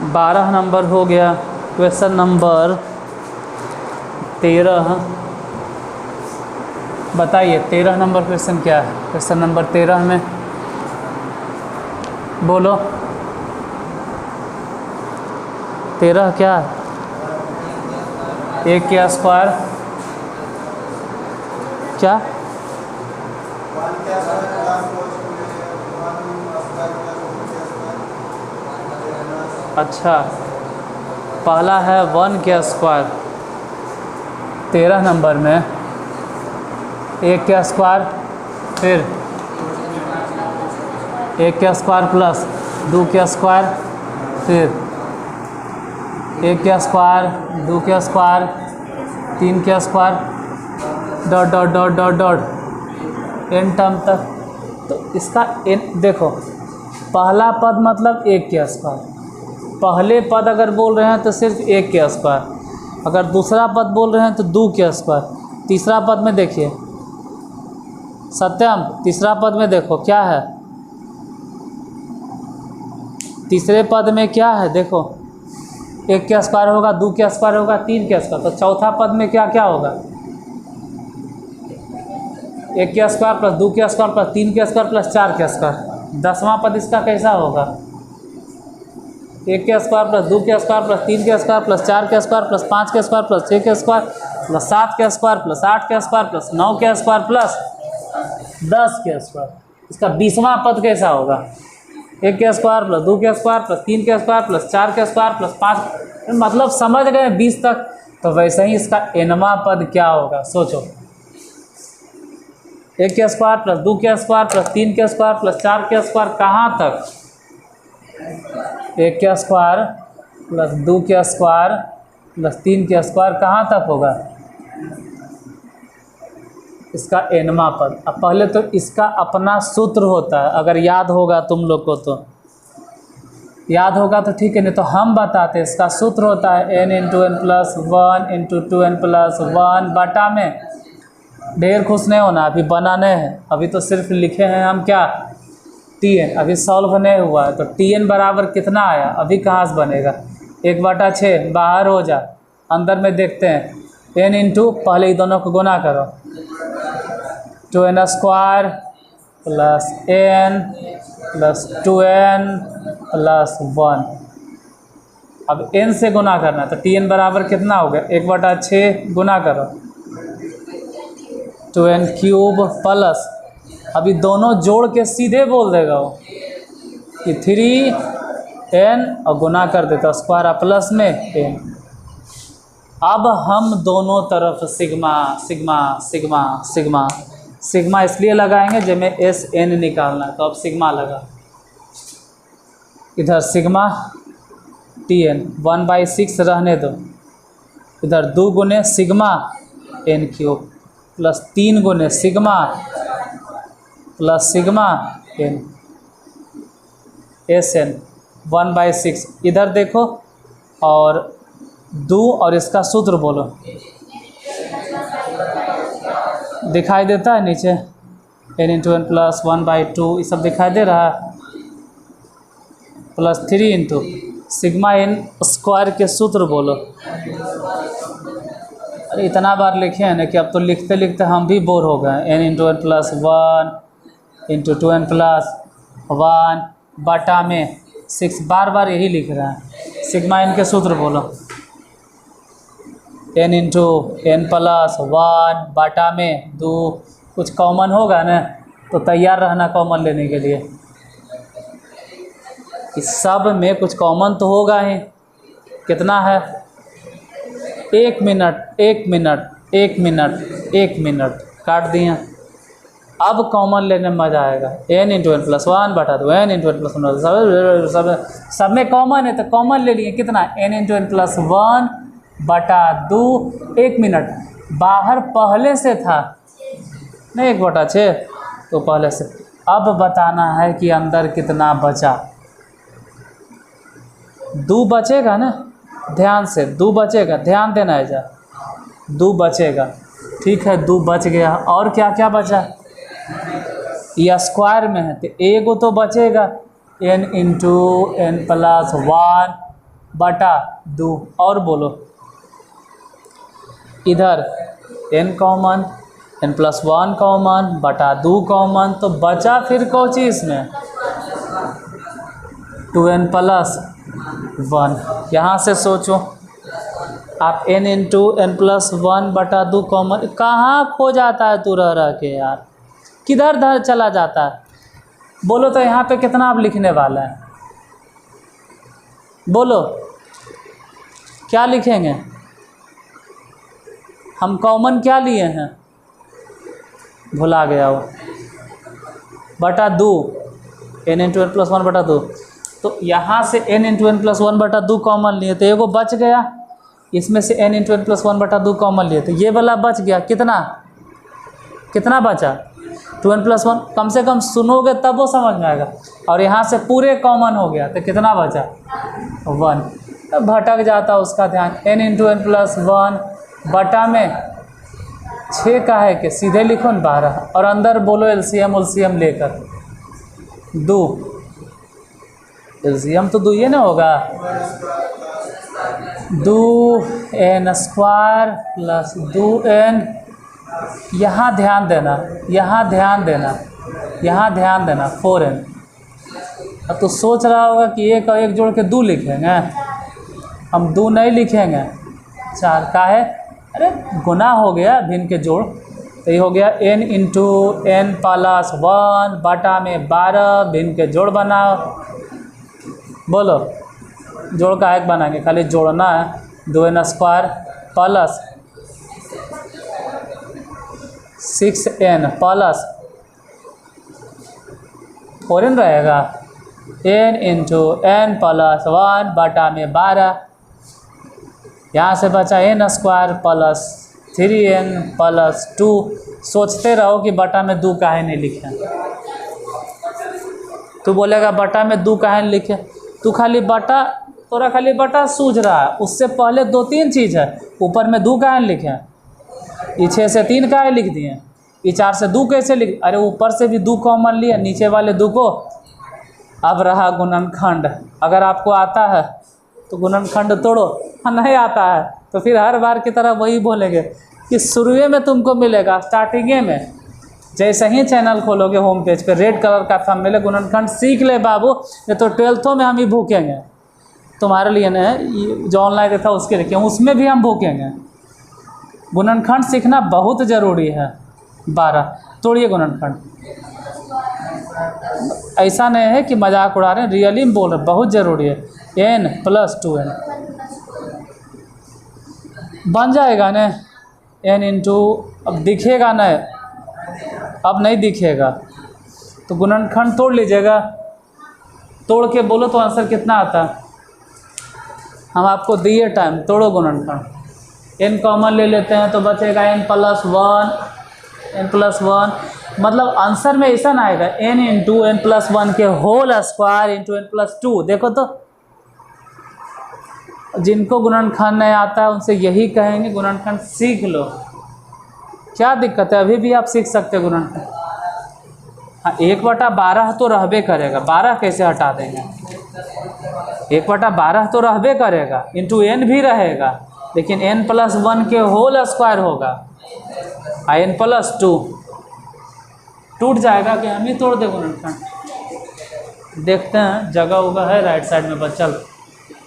12 number हो गया। Question number 13 बताइए 13 नंबर क्वेश्चन क्या है। क्वेश्चन नंबर 13 में बोलो 13 क्या है? 1 के स्क्वायर क्या? अच्छा, पहला है 1 के स्क्वायर। 13 नंबर में 1 के स्क्वायर, फिर 1 के स्क्वायर प्लस 2 के स्क्वायर, फिर 1 के स्क्वायर, 2 के स्क्वायर, 3 के square, dot dot dot dot dot n term तक। तो इसका एन देखो, पहला पद मतलब 1 के स्क्वायर। पहले पद अगर बोल रहे हैं तो सिर्फ 1 के स्क्वायर, अगर दूसरा पद बोल रहे हैं तो 2 के स्क्वायर। तीसरा पद में देखिए सत्यम, तीसरा पद में देखो क्या है। तीसरे पद में क्या है देखो, 1 के स्क्वायर होगा, 2 के स्क्वायर होगा, 3 के स्क्वायर। तो चौथा पद में क्या क्या होगा? 1 के स्क्वायर प्लस 2 के स्क्वायर प्लस 3 के स्क्वायर प्लस 4 के स्क्वायर। 10वां पद इसका कैसा होगा? 1 के स्क्वायर प्लस 2 के स्क्वायर प्लस 3 के स्क्वायर प्लस 4 के स्क्वायर प्लस 5 के स्क्वायर प्लस 6 के स्क्वायर प्लस 7 के स्क्वायर प्लस 8 के स्क्वायर प्लस 9 के स्क्वायर प्लस 10 के स्क्वायर। इसका 20वां पद कैसा होगा? 1 के स्क्वायर प्लस 2 के स्क्वायर प्लस 3 के स्क्वायर प्लस 4 के स्क्वायर प्लस 5, मतलब समझ गए 20 तक। तो वैसे ही इसका nवां पद क्या होगा सोचो। 1 के स्क्वायर प्लस 2 के स्क्वायर प्लस 3 के स्क्वायर प्लस 4 के स्क्वायर कहाँ तक? 1 के स्क्वायर प्लस 2 के स्क्वायर प्लस 3 के स्क्वायर कहाँ तक होगा? इसका nवां पद। अब पहले तो इसका अपना सूत्र होता है, अगर याद होगा तुम लोग को तो याद होगा तो ठीक है, नहीं तो हम बताते हैं। इसका सूत्र होता है n into n plus 1 into 2n plus 1 बटा में, ढेर खुश नहीं होना, अभी बनाने हैं, अभी तो सिर्फ लिखे हैं हम क्या tn, अभी सॉल्व नहीं हुआ है। तो tn बराबर कितना आया? अभी कहाँ से बनेगा? 1/6 बाहर हो जा, अंदर में देखते हैं। n इंटू पहले ही दोनों को गुना करो, 2n square plus n plus 2n plus 1। अब n से गुना करना, तो tn बराबर कितना हो गया? 1/6 गुना करो 2n क्यूब प्लस, अभी दोनों जोड़ के सीधे बोल देगा वो कि 3n और गुना कर देता स्क्वायर प्लस में n। अब हम दोनों तरफ sigma sigma sigma sigma sigma इसलिए लगाएंगे जब में एस एन निकालना है, तो अब सिग्मा लगा। इधर सिग्मा tn 1/6 रहने दो, इधर 2 गुने सिग्मा n क्यूब प्लस 3 गुने sigma plus sigma n s n 1/6। इधर देखो और 2 और इसका सूत्र बोलो, दिखाई देता है नीचे n इंटू एन प्लस 1/2, ये सब दिखाई दे रहा है, plus 3 into sigma n square के सूत्र बोलो। अरे इतना बार लिखे हैं ना कि अब तो लिखते लिखते हम भी बोर हो गए। n into n plus 1 into 2n plus 1 बटा में 6, बार बार यही लिख रहा है। सिग्मा n के सूत्र बोलो, n इंटू एन प्लस 1 बटा में 2, कुछ कॉमन होगा ना तो तैयार रहना कॉमन लेने के लिए। इस सब में कुछ कॉमन तो होगा ही। कितना है? 1 मिनट 1 मिनट 1 मिनट 1 मिनट काट दिए। अब कॉमन लेने में मज़ा आएगा। n इंटू एन प्लस 1 बटा 2 n इंटू एन प्लस 1, सब में कॉमन है तो कॉमन ले लिए। कितना? n इंटू एन प्लस 1 बटा 2, 1 मिनट बाहर पहले से था नहीं 1/6, तो पहले से। अब बताना है कि अंदर कितना बचा। 2 बचेगा ना, ध्यान से 2 बचेगा, ध्यान देना है जा। 2 बचेगा, ठीक है 2 बच गया। और क्या क्या बचा? यह स्क्वायर में है तो एगो तो बचेगा, n इंटू एन प्लस 1 बटा दो। और बोलो, इधर n कॉमन, n+1 कॉमन, बटा 2 कॉमन, तो बचा फिर कौन चीज़ इसमें 2n+1। यहाँ से सोचो आप n इंटू n+1 बटा 2 कॉमन कहाँ खो जाता है तू रह के यार, किधर धर चला जाता है? बोलो तो यहाँ पे कितना आप लिखने वाला है? बोलो क्या लिखेंगे? हम कॉमन क्या लिए हैं? भुला गया वो, बटा 2, n इंटू n+1 बटा 2। तो यहाँ से n इंटू n+1 बटा 2 कॉमन लिए तो एगो बच गया, इसमें से n इंटू n+1 बटा 2 कॉमन लिए तो ये वाला बच गया। कितना कितना बचा? 2n+1। कम से कम सुनोगे तब वो समझ में आएगा। और यहाँ से पूरे कॉमन हो गया तो कितना बचा 1। तो भटक जाता उसका ध्यान। n इंटू n+1 बटा में 6 का है कि सीधे लिखो न 12, और अंदर बोलो एलसीएम लेकर 2। एलसीएम तो 2 ही ना होगा, 2n² प्लस 2n। यहाँ ध्यान देना, यहाँ ध्यान देना, यहाँ ध्यान देना 4n। अब तो सोच रहा होगा कि एक और एक जोड़ के 2 लिखेंगे, हम 2 नहीं लिखेंगे 4 का है। अरे गुना हो गया भिन्न के जोड़, तो ये हो गया n इंटू n+1 बटा में 12 भिन्न के जोड़ बनाओ। बोलो जोड़ का एक बनाएंगे, खाली जोड़ना है। 2n² plus 6n plus 4n रहेगा, n इंटू n+1 बटा में 12। यहाँ से बचा n² प्लस 3n प्लस 2। सोचते रहो कि बटा में 2 काहे नहीं लिखे। तू बोलेगा बटा में 2 काहे नहीं लिखे? तू खाली बटा, तोरा खाली बटा सूझ रहा है, उससे पहले 2-3 चीज़ है। ऊपर में 2 काहे लिखे? ये 6 से 3 काहे लिख दिए? ये 4 से 2 कैसे लिख? अरे ऊपर से भी 2 कॉमन लिया, नीचे वाले 2 को। अब रहा गुणनखंड। अगर आपको आता है तो गुणनखंड तोड़ो, नहीं आता है तो फिर हर बार की तरह वही बोलेंगे कि शुरुए में तुमको मिलेगा, स्टार्टिंगे में जैसे ही चैनल खोलोगे होम पेज पे रेड कलर का थंबनेल है, गुणनखंड सीख ले बाबू, ये तो 12th में हम ही भूखेंगे तुम्हारे लिए ना। जो ऑनलाइन था उसके लिए, उसमें भी हम भूखेंगे। गुणनखंड सीखना बहुत ज़रूरी है। 12 तोड़िए गुणनखंड। ऐसा नहीं है कि मजाक उड़ा रहे हैं, रियली में बोल रहे, बहुत ज़रूरी है। n+2n बन जाएगा ना, n इंटू, अब दिखेगा ना, अब नहीं दिखेगा तो गुणनखंड तोड़ लीजिएगा। तोड़ के बोलो तो आंसर कितना आता है? हम आपको दिए टाइम, तोड़ो गुणनखंड। n कॉमन ले लेते हैं तो बचेगा n+1, n+1। मतलब आंसर में ऐसा ना आएगा n इंटू n+1 के होल स्क्वायर इंटू n+2। देखो तो जिनको गुणनखंड नहीं आता है उनसे यही कहेंगे गुणनखंड सीख लो। क्या दिक्कत है, अभी भी आप सीख सकते हो गुणनखंड। हाँ, 1/12 तो रहबे करेगा, 12 कैसे हटा देंगे? 1/12 तो रहबे करेगा, इंटू n भी रहेगा, लेकिन n+1 के होल स्क्वायर होगा, n+2 टूट जाएगा कि हम ही तोड़ दे गुणनखंड। देखते हैं जगह उगह है राइट साइड में बचल,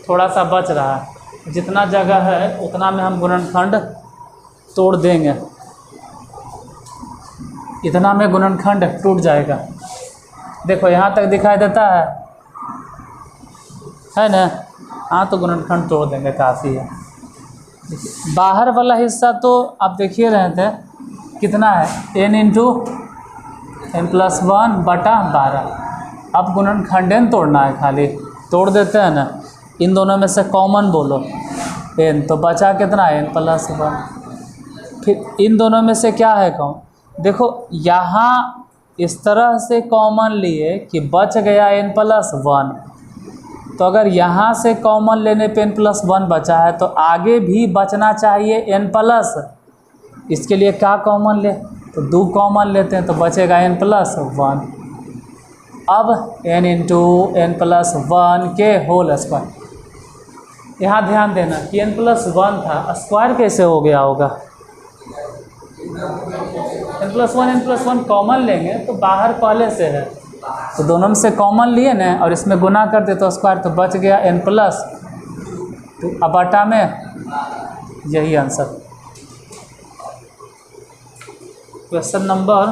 थोड़ा सा बच रहा है, जितना जगह है उतना में हम गुणनखंड तोड़ देंगे, इतना में गुणनखंड टूट जाएगा। देखो यहाँ तक दिखाई देता है ना? हाँ, तो गुणनखंड तोड़ देंगे, काफ़ी है। बाहर वाला हिस्सा तो आप देखिए रहे थे कितना है, n इंटू n+1 बटा 12। अब गुणनखंड तोड़ना है, खाली तोड़ देते हैं ना। इन दोनों में से कॉमन बोलो n, तो बचा कितना है n+1। फिर इन दोनों में से क्या है कौन? देखो यहाँ इस तरह से कॉमन लिए कि बच गया n+1, तो अगर यहाँ से कॉमन लेने पे n+1 बचा है तो आगे भी बचना चाहिए n+। इसके लिए क्या कॉमन ले? तो 2 कॉमन लेते हैं तो बचेगा n+1। अब n इंटू n+1 के होल स्क्वायर। यहाँ ध्यान देना कि n+1 था, स्क्वायर कैसे हो गया होगा। n+1 कॉमन लेंगे तो बाहर पहले से है, तो दोनों में से कॉमन लिए ना और इसमें गुना कर दे तो स्क्वायर, तो बच गया n+, तो अब बटा में यही आंसर। क्वेश्चन नंबर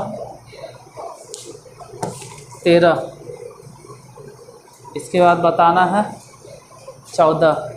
13, इसके बाद बताना है 14।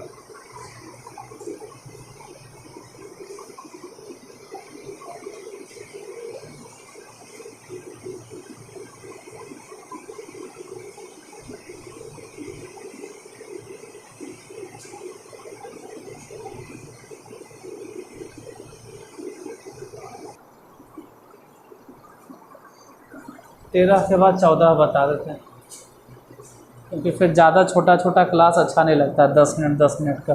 तेरह के बाद 14 बता देते हैं, क्योंकि फिर ज़्यादा छोटा छोटा क्लास अच्छा नहीं लगता, 10 मिनट 10 मिनट का।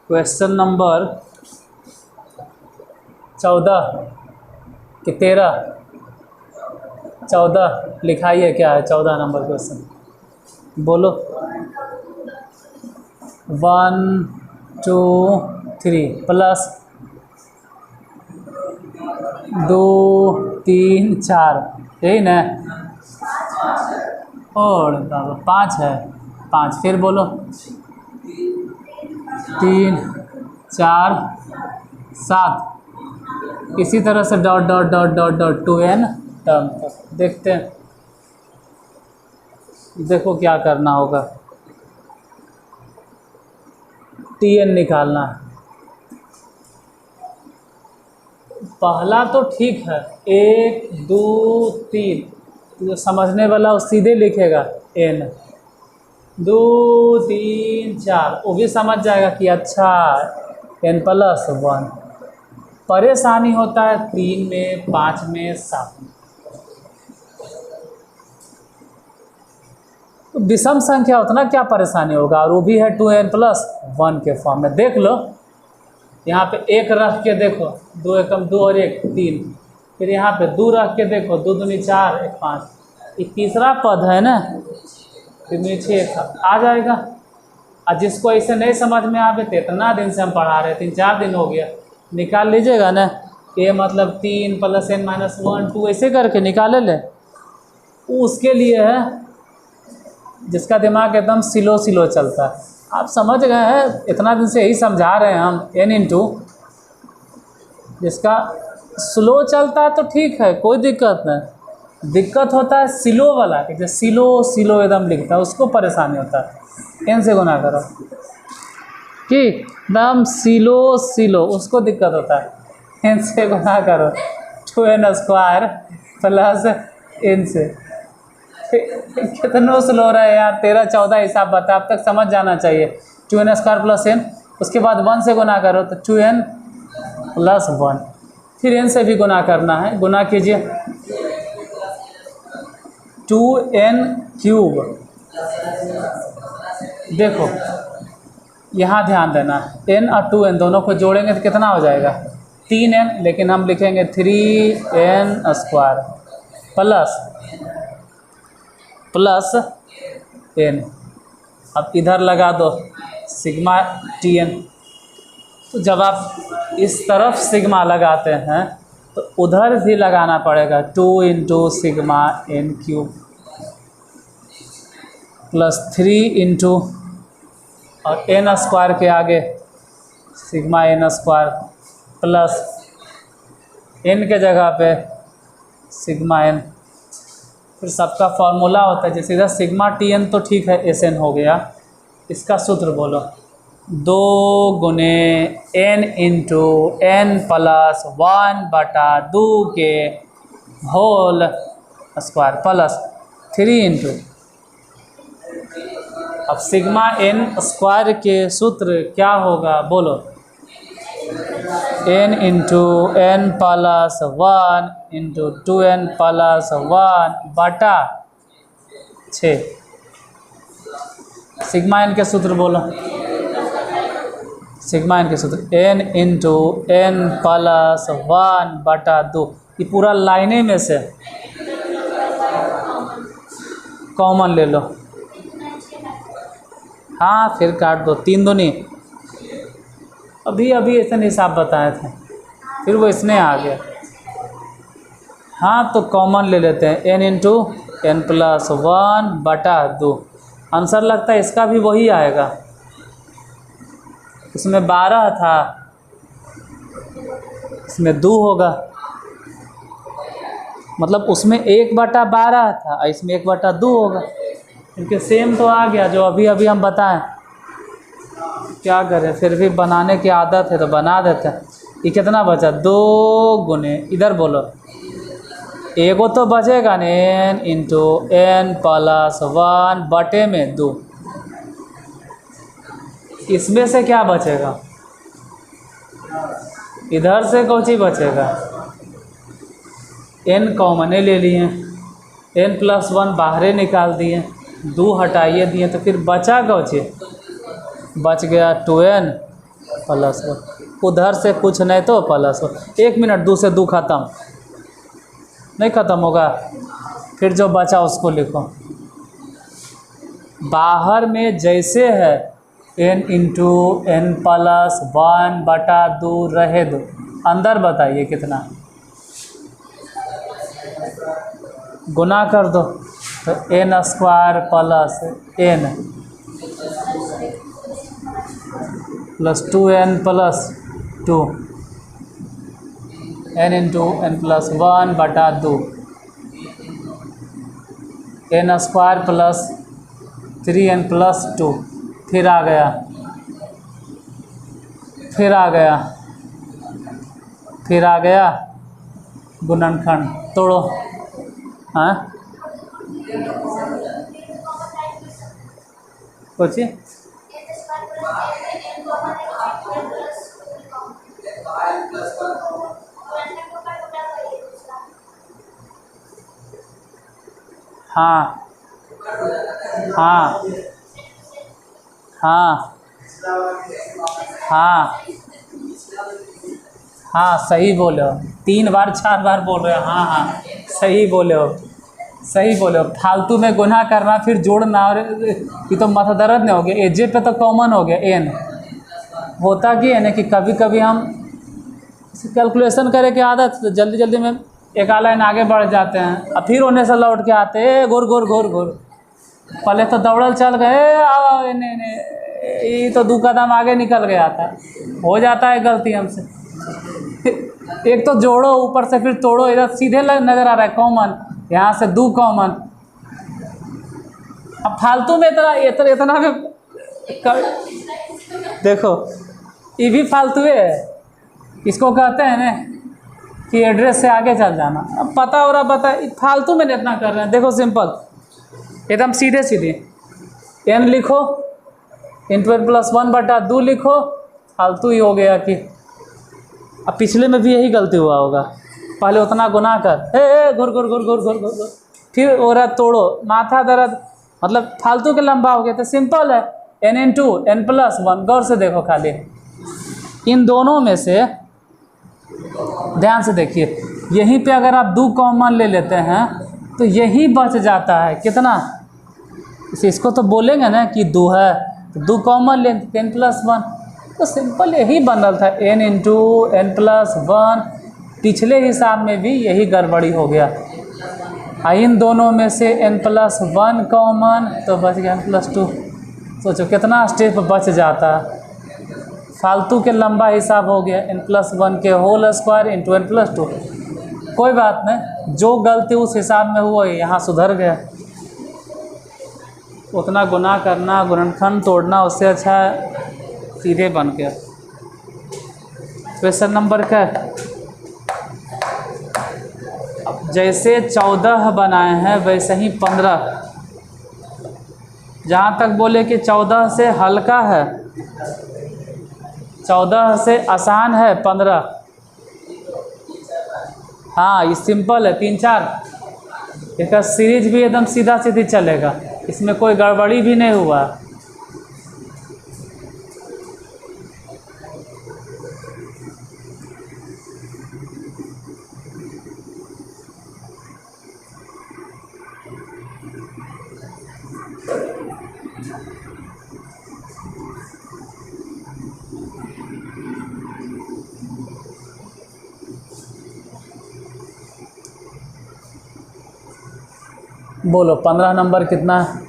क्वेश्चन नंबर 14 कि 13, 14 लिखाइए क्या है 14 नंबर क्वेश्चन, बोलो। 1 2 3 प्लस 2 3 4, यही ना, और 5 है, 5 फिर बोलो 3 4 7, इसी तरह से dot dot dot dot dot 2n term तक। देखते हैं, देखो क्या करना होगा। tn निकालना है। पहला तो ठीक है, 1 2 3, जो समझने वाला वो सीधे लिखेगा n, 2 3 4, वो भी समझ जाएगा कि अच्छा n+1। परेशानी होता है 3 में, 5 में, 7 में। तो विषम संख्या उतना क्या परेशानी होगा, और वो भी है 2n+1 के फॉर्म में। देख लो यहाँ पे 1 रख के देखो, 2 एकम 2 और 1 3, फिर यहाँ पे 2 रख के देखो, 2 दूनी 4 1 5, ये तीसरा पद है ना, फिर नीचे आ जाएगा। और जिसको ऐसे नहीं समझ में आवे तो इतना दिन से हम पढ़ा रहे, 3-4 दिन हो गया, निकाल लीजिएगा ना। ये मतलब 3 + n-1 2 ऐसे करके निकाले ले। उसके लिए है जिसका दिमाग एकदम स्लो स्लो चलता है। आप समझ गए हैं, इतना दिन से यही समझा रहे हैं हम, n जिसका स्लो चलता है तो ठीक है, कोई दिक्कत नहीं। दिक्कत होता है स्लो वाला, कि जो स्लो स्लो एकदम लिखता है उसको परेशानी होता है। n से गुना करो कि एकदम स्लो स्लो, उसको दिक्कत होता है। n से गुना करो 2n² प्लस n से। कितना स्लो रहा है यार, 13-14 हिसाब बता, अब तक समझ जाना चाहिए। 2n² प्लस n, उसके बाद 1 से गुना करो तो 2n+1, फिर n से भी गुना करना है। गुना कीजिए 2n³। देखो यहाँ ध्यान देना, n और 2n दोनों को जोड़ेंगे तो कितना हो जाएगा 3n, लेकिन हम लिखेंगे 3n² प्लस n। अब इधर लगा दो सिग्मा Tn। तो जब आप इस तरफ सिग्मा लगाते हैं तो उधर भी लगाना पड़ेगा, 2 × सिग्मा n³ प्लस 3 × और n² के आगे सिग्मा n² प्लस n के जगह पे सिग्मा n। फिर सबका फॉर्मूला होता है, जैसे इधर सिग्मा Tn तो ठीक है, Sn हो गया। इसका सूत्र बोलो, 2 × n × n+1/2 के होल स्क्वायर प्लस 3 × अब सिग्मा n² के सूत्र क्या होगा बोलो, n into n plus 1 into 2n plus 1 बटा 6। सिग्मा एन के सूत्र बोलो। सिग्मा एन के सूत्र n इंटू एन प्लस 1 बटा 2। ये पूरा लाइने में से कॉमन ले लो। हाँ फिर काट दो, 3 दूनी अभी अभी ऐसा हिसाब बताए थे, फिर वो इसमें आ गया। हाँ तो कॉमन ले लेते हैं, n इंटू एन प्लस 1 बटा 2। आंसर लगता है इसका भी वही आएगा। इसमें 12 था, इसमें 2 होगा, मतलब उसमें 1/12 था, इसमें 1/2 होगा। क्योंकि सेम तो आ गया जो अभी अभी हम बताएं। क्या करें, फिर भी बनाने की आदत है तो बना देते हैं। ये कितना बचा, 2 गुने इधर बोलो, एगो तो बचेगा न n इंटू एन प्लस 1 बटे में 2। इसमें से क्या बचेगा, इधर से कौन सी बचेगा, n कॉमने ले लिए, n प्लस 1 बाहरे निकाल दिए, 2 हटाइए दिए, तो फिर बचा कौन, बच गया 2n प्लस 1। उधर से कुछ नहीं तो प्लस 1। 1 मिनट, 2 से 2 ख़त्म नहीं, ख़त्म होगा। फिर जो बचा उसको लिखो। बाहर में जैसे है n इंटू एन प्लस 1 बटा 2 रहे दो, अंदर बताइए कितना, गुना कर दो तो n square plus n plus 2n plus 2, n into n plus 1 बटा 2, n square plus 3n plus 2। फिर आ गया, फिर आ गया, फिर आ गया गुणनखंड, तोड़ो। हाँ कुछ हाँ हाँ हाँ हाँ हाँ सही बोले हो, 3 बार 4 बार बोल रहे हो। हाँ हाँ सही बोले हो, सही बोले हो। फालतू में गुना करना फिर जोड़ना, और ये तो माथा दर्द नहीं हो गया। एजे पे तो कॉमन हो गया n। होता कि है ना कि कभी कभी हम कैलकुलेशन करे की आदत, तो जल्दी जल्दी में एक लाइन आगे बढ़ जाते हैं, और फिर होने से लौट के आते हैं घुर घुर घुर घुर। पहले तो दौड़ल चल गए, नहीं ये तो 2 कदम आगे निकल गया था। हो जाता है गलती हमसे। एक तो जोड़ो ऊपर से, फिर तोड़ो, इधर सीधे नज़र आ रहा है कॉमन, यहाँ से 2 कॉमन। अब फालतू में इतना में देखो, ये भी फालतू है। इसको कहते हैं ना कि एड्रेस से आगे चल जाना। अब पता हो रहा, पता फालतू में इतना कर रहे हैं। देखो सिंपल, एकदम सीधे सीधे n लिखो इंटू एन प्लस 1 बटा 2 लिखो। फालतू ही हो गया कि अब पिछले में भी यही गलती हुआ होगा। पहले उतना गुना कर, घुर घुर घुर घुर घुर घुर, फिर हो रहा तोड़ो, माथा दर्द, मतलब फालतू के लंबा हो गया। तो सिंपल है, n इंटू एन प्लस 1। गौर से देखो, खाली इन दोनों में से ध्यान से देखिए, यहीं पे अगर आप 2 कॉमन ले लेते हैं तो यही बच जाता है कितना। इसको तो बोलेंगे ना कि 2 है, तो 2 कॉमन ले, n प्लस 1। तो सिंपल यही बनल था, n इंटू एन प्लस 1। पिछले हिसाब में भी यही गड़बड़ी हो गया। इन दोनों में से n प्लस 1 कॉमन, तो बच गया n प्लस 2। सोचो कितना स्टेप बच जाता। फालतू के लंबा हिसाब हो गया, n प्लस 1 के whole square into n plus 2। कोई बात नहीं, जो गलती उस हिसाब में हुआ यहाँ सुधर गया। उतना गुना करना, गुणनखंड तोड़ना, उससे अच्छा सीधे बन गया। क्वेश्चन नंबर क्या, जैसे 14 बनाए हैं वैसे ही 15। जहाँ तक बोले कि 14 से हल्का है 14 से आसान है 15। हाँ ये सिंपल है 3 4। इसका सीरीज भी एकदम सीधा सीधी चलेगा, इसमें कोई गड़बड़ी भी नहीं हुआ। बोलो 15 नंबर कितना है?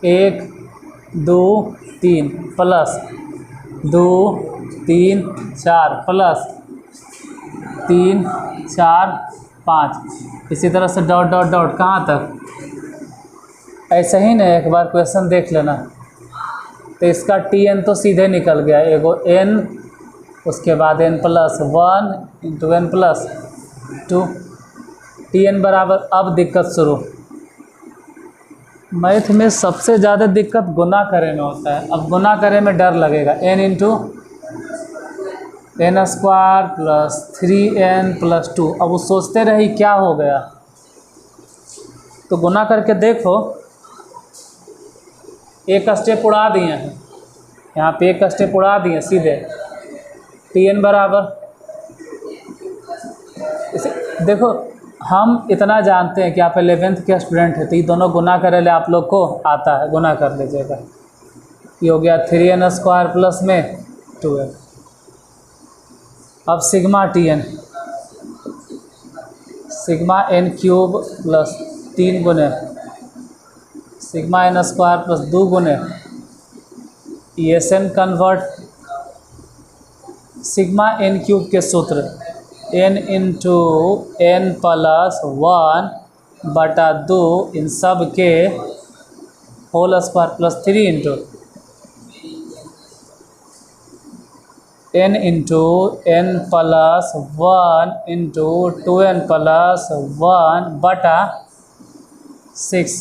1 2 3 प्लस 2 3 4 प्लस 3 4 5, इसी तरह से डॉट डॉट डॉट कहाँ तक? ऐसे ही ना एक बार क्वेश्चन देख लेना। तो इसका टी एन तो सीधे निकल गया, एगो एन, उसके बाद n plus 1 into n plus 2, t n बराबर। अब दिक्कत शुरू। मैथ में सबसे ज़्यादा दिक्कत गुना करे में होता है। अब गुना करे में डर लगेगा। n into n square plus 3n plus 2। अब वो सोचते रही क्या हो गया, तो गुना करके देखो। एक स्टेप उड़ा दिए हैं, यहाँ पे एक स्टेप उड़ा दिए सीधे। टी एन बराबर, इसे देखो, हम इतना जानते हैं कि आप 11th के स्टूडेंट हैं, तो ये दोनों गुना करे ले आप लोग को आता है, गुना कर लीजिएगा। ये हो गया 3n स्क्वायर प्लस में 2n। अब sigma t n, sigma n cube plus 3 गुने सिग्मा n स्क्वायर प्लस 2 गुने s n convert. Sigma n cube के सूत्र n इंटू एन प्लस 1 बटा 2 इन सब के whole square plus 3 into n into n plus 1 into 2n plus 1 बटा 6।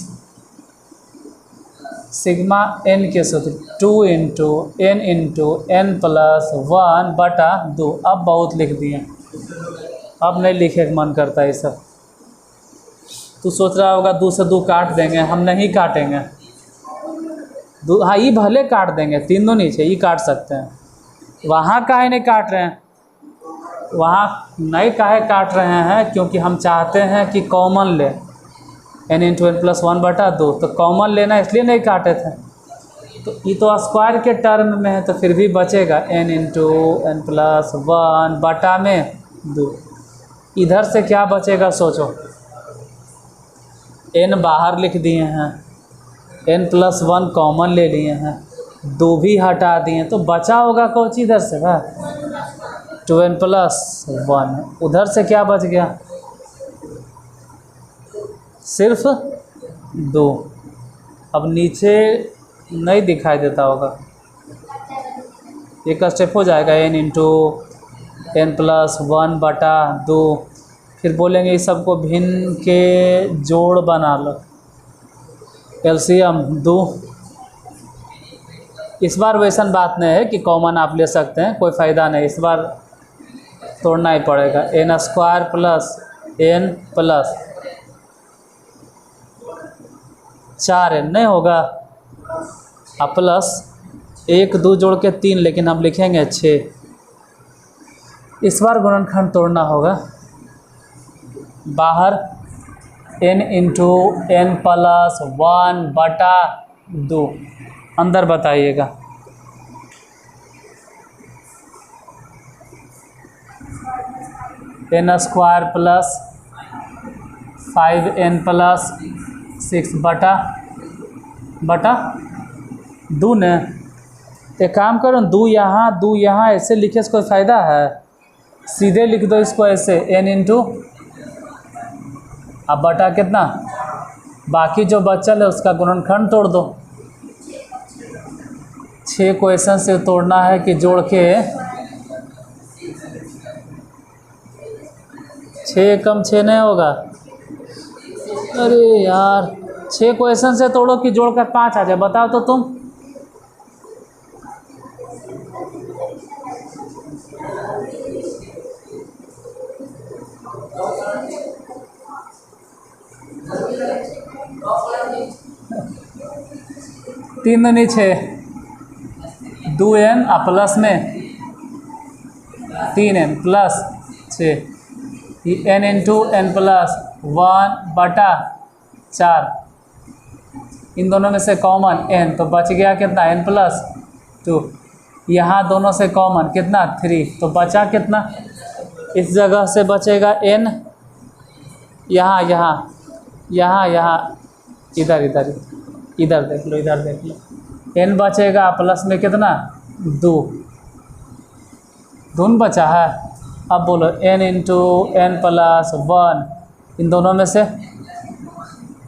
Sigma n के सूत्र 2 इंटू एन प्लस 1 बटा 2। अब बहुत लिख दिए, अब नहीं लिखे का मन करता है सब। तू सोच रहा होगा 2 से 2 काट देंगे, हम नहीं काटेंगे। हाँ ये भले काट देंगे, 3 दो नीचे ये काट सकते हैं। वहाँ काहे नहीं काट रहे हैं? वहाँ नहीं काहे काट रहे हैं, क्योंकि हम चाहते हैं कि कॉमन ले n इंटू एन प्लस 1 बटा 2, तो कॉमन लेना इसलिए नहीं काटे थे। तो ये तो स्क्वायर के टर्म में है, तो फिर भी बचेगा n इंटू एन प्लस 1 बटा में 2। इधर से क्या बचेगा सोचो, n बाहर लिख दिए हैं, n प्लस 1 कॉमन ले लिए हैं, 2 भी हटा दिए, तो बचा होगा कौच इधर से है 2n प्लस 1। उधर से क्या बच गया, सिर्फ 2। अब नीचे नहीं दिखाई देता होगा, एक स्टेप हो जाएगा n इंटू एन प्लस 1 बटा 2। फिर बोलेंगे इस सबको भिन्न के जोड़ बना लो, एलसीएम 2। इस बार वैसन बात नहीं है कि कॉमन आप ले सकते हैं, कोई फ़ायदा नहीं, इस बार तोड़ना ही पड़ेगा। N square plus n plus 4n नहीं होगा, अब प्लस 1 2 जोड़ के 3, लेकिन हम लिखेंगे 6। इस बार गुणनखंड तोड़ना होगा। बाहर n इंटू एन प्लस 1 बटा 2, अंदर बताइएगा। n square plus 5n plus 6 बटा 2 ने। एक काम करो, 2 यहाँ ऐसे लिखे से कोई फ़ायदा है? सीधे लिख दो इसको ऐसे, n इंटू अब बटा कितना, बाकी जो बचल है उसका गुणनखंड तोड़ दो। 6 क्वेश्चन से तोड़ना है कि जोड़ के 6 कम 6 नहीं होगा। अरे यार 6 क्वेश्चन से तोड़ो कि जोड़कर 5 आ जाए, बताओ तो तुम। तीन दूनी 6, 2n प्लस में 3n plus 6, n into n plus 1/4, इन दोनों में से कॉमन n, तो बच गया कितना n प्लस 2। यहाँ दोनों से कॉमन कितना 3, तो बचा कितना, इस जगह से बचेगा n, यहाँ यहाँ यहाँ यहाँ इधर इधर इधर देख लो, इधर देख लो, n बचेगा प्लस में कितना 2 बचा है। अब बोलो n इंटू n प्लस 1, इन दोनों में से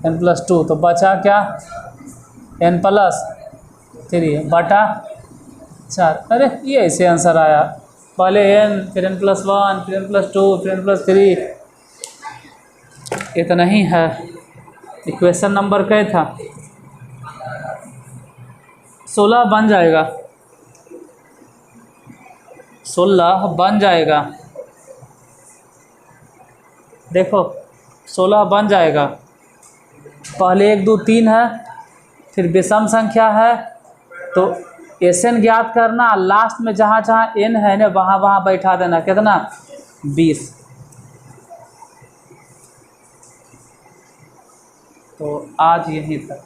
n प्लस 2, तो बचा क्या n प्लस 3/4। अरे ये ऐसे आंसर आया, पहले n फिर n प्लस 1 फिर n प्लस 2 फिर n प्लस 3, इतना ही है। इक्वेशन नंबर क्या था 16 बन जाएगा, 16 बन जाएगा, देखो 16 बन जाएगा। पहले 1 2 3 है, फिर विषम संख्या है, तो Sn ज्ञात करना, लास्ट में जहाँ जहाँ n है ना वहाँ वहाँ बैठा देना, कितना 20। तो आज यहीं तक।